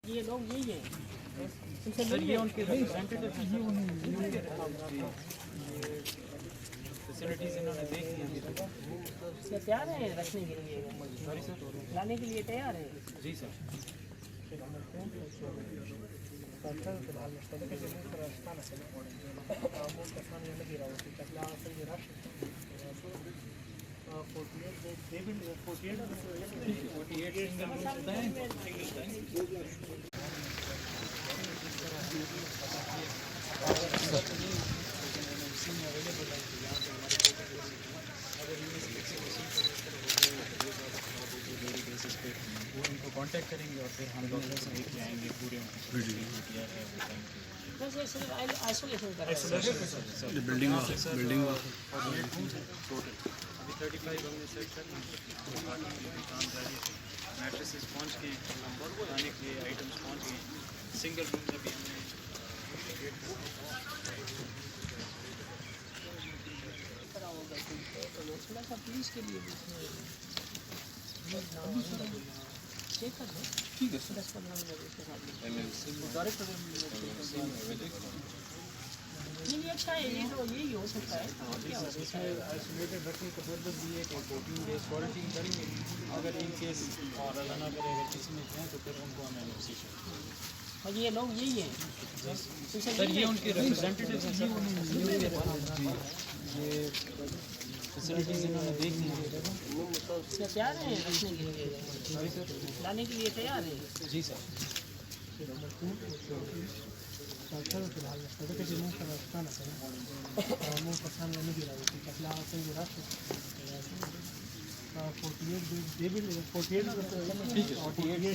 ये लोग यही है सर, ये उनके रिप्रेजेंटेटिव हैं। फैसिलिटीज इन्होंने देख ली अभी तक। इसमें तैयार है रखने के लिए, सॉरी सर। लाने के लिए तैयार है। जी सर। वो उनको कांटेक्ट करेंगे और फिर हम डॉक्टर से लेके आएंगे पूरे बस ये सिर्फ आइसोलेशन कर रहे हैं। बिल्डिंग टोटल अभी 35 हमने सेट कर काम जारी है। मैट्रेसेस पहुँच गए, खाने के लिए आइटम्स पहुँच गए। सिंगल रूम में भी हमने थोड़ा सा पुलिस के लिए भी चेक कर दो। ठीक है सर। 10-15 मिनट उसके साथ नहीं अच्छा है, ये तो यही हो सकता है। क्या हो सकता है? आइसोलेटेड रखने का पर्पज़ भी है कि 14 डेज क्वारंटीन करेंगे। अगर इन केस और अल्लाह ना करे अगर किसी में जाए तो फिर उनको हमें नोटिस। और ये लोग यही है सर, ये उनके रिप्रेजेंटेटिव हैं। ये फैसिलिटीज इन्होंने देख ली। इसमें तैयार है रखने के लिए, सॉरी सर। लाने के लिए तैयार है। जी सर। ठीक है।